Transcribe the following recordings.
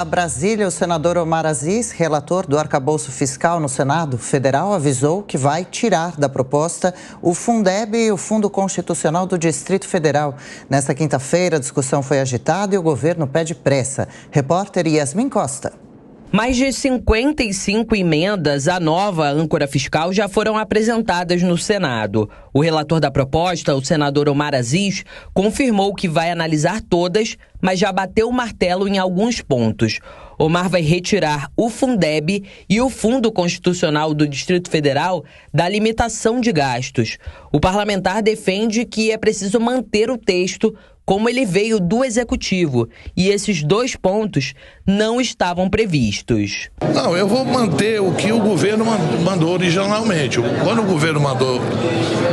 A Brasília, o senador Omar Aziz, relator do arcabouço fiscal no Senado Federal, avisou que vai tirar da proposta o Fundeb e o Fundo Constitucional do Distrito Federal. Nesta quinta-feira, a discussão foi agitada e o governo pede pressa. Repórter Yasmin Costa. Mais de 55 emendas à nova âncora fiscal já foram apresentadas no Senado. O relator da proposta, o senador Omar Aziz, confirmou que vai analisar todas, mas já bateu o martelo em alguns pontos. Omar vai retirar o Fundeb e o Fundo Constitucional do Distrito Federal da limitação de gastos. O parlamentar defende que é preciso manter o texto como ele veio do Executivo, e esses dois pontos não estavam previstos. Não, eu vou manter o que o governo mandou originalmente. Quando o governo mandou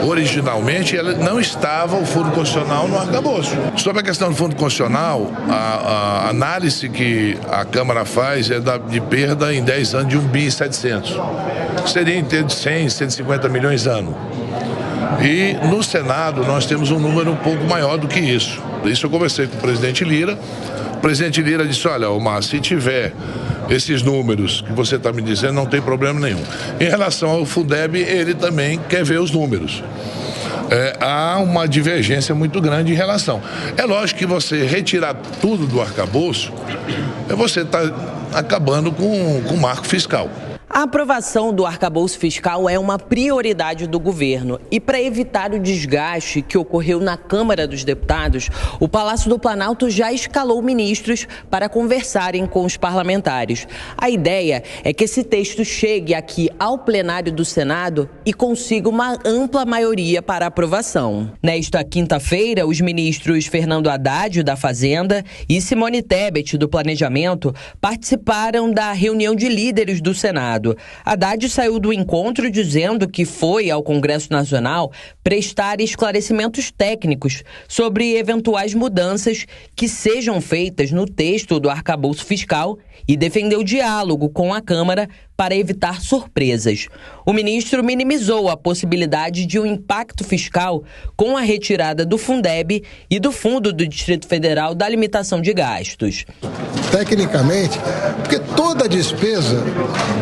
originalmente, não estava o Fundo Constitucional no arcabouço. Sobre a questão do Fundo Constitucional, a análise que a Câmara faz é de perda em 10 anos de 1.700 bi. Seria em ter de 100, 150 milhões ano. E no Senado nós temos um número um pouco maior do que isso. Isso eu conversei com o presidente Lira. O presidente Lira disse, olha, Omar, se tiver esses números que você está me dizendo, não tem problema nenhum. Em relação ao Fundeb, ele também quer ver os números. Há uma divergência muito grande em relação. É lógico que você retirar tudo do arcabouço, você está acabando com o marco fiscal. A aprovação do arcabouço fiscal é uma prioridade do governo e, para evitar o desgaste que ocorreu na Câmara dos Deputados, o Palácio do Planalto já escalou ministros para conversarem com os parlamentares. A ideia é que esse texto chegue aqui ao plenário do Senado e consiga uma ampla maioria para aprovação. Nesta quinta-feira, os ministros Fernando Haddad, da Fazenda, e Simone Tebet, do Planejamento, participaram da reunião de líderes do Senado. Haddad saiu do encontro dizendo que foi ao Congresso Nacional prestar esclarecimentos técnicos sobre eventuais mudanças que sejam feitas no texto do arcabouço fiscal e defendeu diálogo com a Câmara para evitar surpresas. O ministro minimizou a possibilidade de um impacto fiscal com a retirada do Fundeb e do Fundo do Distrito Federal da limitação de gastos. Tecnicamente, porque toda despesa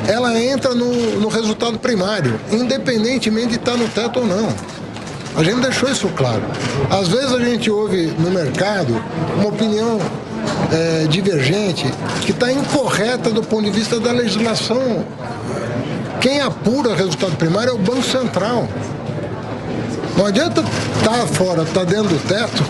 ela entra no resultado primário, independentemente de estar no teto ou não. A gente deixou isso claro. Às vezes a gente ouve no mercado uma opinião divergente que está incorreta do ponto de vista da legislação. Quem apura o resultado primário é o Banco Central. Não adianta estar fora, estar dentro do teto,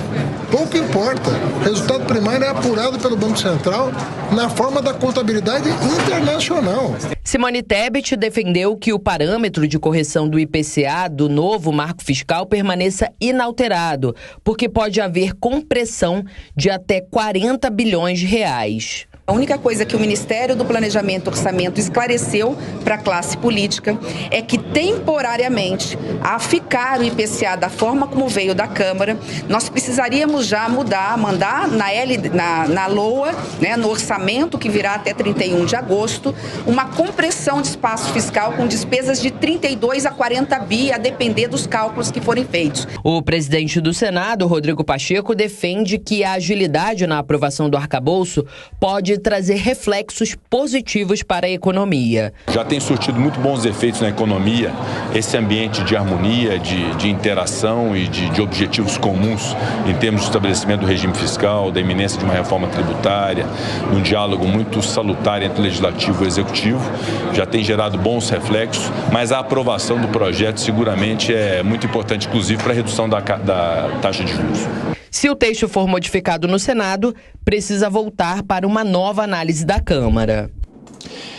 pouco importa. O resultado primário é apurado pelo Banco Central na forma da contabilidade internacional. Simone Tebet defendeu que o parâmetro de correção do IPCA do novo marco fiscal permaneça inalterado, porque pode haver compressão de até 40 bilhões de reais. A única coisa que o Ministério do Planejamento e Orçamento esclareceu para a classe política é que, temporariamente, a ficar o IPCA da forma como veio da Câmara, nós precisaríamos já mandar na LOA, né, no orçamento que virá até 31 de agosto, uma compressão de espaço fiscal com despesas de 32 a 40 bi, a depender dos cálculos que forem feitos. O presidente do Senado, Rodrigo Pacheco, defende que a agilidade na aprovação do arcabouço pode trazer reflexos positivos para a economia. Já tem surtido muito bons efeitos na economia, esse ambiente de harmonia, de interação e de objetivos comuns em termos de estabelecimento do regime fiscal, da iminência de uma reforma tributária, um diálogo muito salutar entre o Legislativo e o Executivo, já tem gerado bons reflexos, mas a aprovação do projeto seguramente é muito importante, inclusive para a redução da taxa de juros. Se o texto for modificado no Senado, precisa voltar para uma nova análise da Câmara.